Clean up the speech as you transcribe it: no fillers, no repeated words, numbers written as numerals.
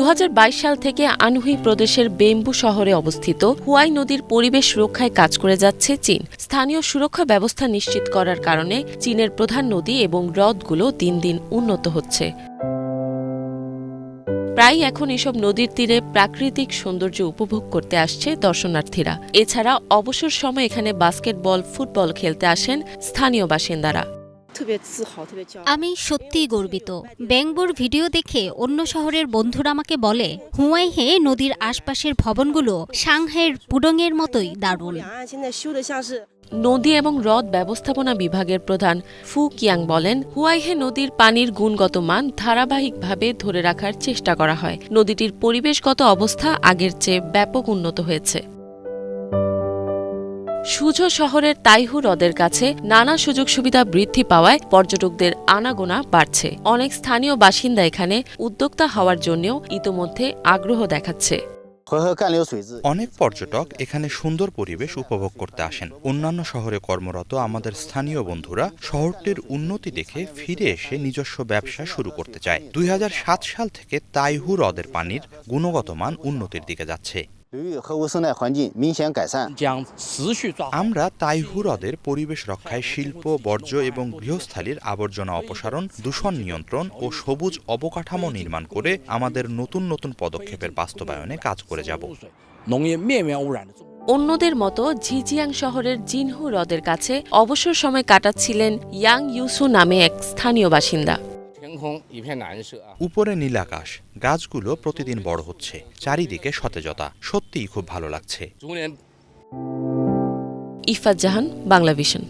2022 সাল থেকে আনহুই প্রদেশের বেম্বু শহরে অবস্থিত হুয়াই নদীর পরিবেশ রক্ষায় কাজ করে যাচ্ছে চীন। স্থানীয় সুরক্ষা ব্যবস্থা নিশ্চিত করার কারণে চীনের প্রধান নদী এবং হ্রদগুলো দিন দিন উন্নত হচ্ছে। প্রায় এখন এসব নদীর তীরে প্রাকৃতিক সৌন্দর্য উপভোগ করতে আসছে দর্শনার্থীরা। এছাড়া অবসর সময় এখানে বাস্কেটবল, ফুটবল খেলতে আসেন স্থানীয় বাসিন্দারা। আমি সত্যিই গর্বিত। বেংবোর ভিডিও দেখে অন্য শহরের বন্ধুরা আমাকে বলে হুয়াইহে নদীর আশপাশের ভবনগুলো সাংহাইয়ের পুডংয়ের মতোই দারুণ। নদী এবং হ্রদ ব্যবস্থাপনা বিভাগের প্রধান ফু কিয়াং বলেন, হুয়াইহে নদীর পানির গুণগত মান ধারাবাহিকভাবে ধরে রাখার চেষ্টা করা হয়। নদীটির পরিবেশগত অবস্থা আগের চেয়ে ব্যাপক উন্নত হয়েছে। সুজো শহরের তাইহু হ্রদের কাছে নানা সুযোগ সুবিধা বৃদ্ধি পাওয়ায় পর্যটকদের আনাগোনা বাড়ছে। অনেক স্থানীয় বাসিন্দা এখানে উদ্যোক্তা হওয়ার জন্যও ইতোমধ্যে আগ্রহ দেখাচ্ছে। অনেক পর্যটক এখানে সুন্দর পরিবেশ উপভোগ করতে আসেন। অন্যান্য শহরে কর্মরত আমাদের স্থানীয় বন্ধুরা শহরটির উন্নতি দেখে ফিরে এসে নিজস্ব ব্যবসা শুরু করতে চায়। 2007 সাল থেকে তাইহু হ্রদের পানির গুণগত মান উন্নতির দিকে যাচ্ছে। আমরা তাইহু হ্রদের পরিবেশ রক্ষায় শিল্প, বর্জ্য এবং গৃহস্থালির আবর্জনা অপসারণ, দূষণ নিয়ন্ত্রণ ও সবুজ অবকাঠামো নির্মাণ করে আমাদের নতুন নতুন পদক্ষেপের বাস্তবায়নে কাজ করে যাব। অন্যদের মতো ঝিজিয়াং শহরের জিনহু হ্রদের কাছে অবসর সময় কাটাচ্ছিলেন ইয়াং ইউসু নামে এক স্থানীয় বাসিন্দা। উপরে নীলাকাশ, গাছগুলো প্রতিদিন বড় হচ্ছে, চারিদিকে সতেজতা, সত্যিই খুব ভালো লাগছে। ইফাত জাহান, বাংলাভিশন।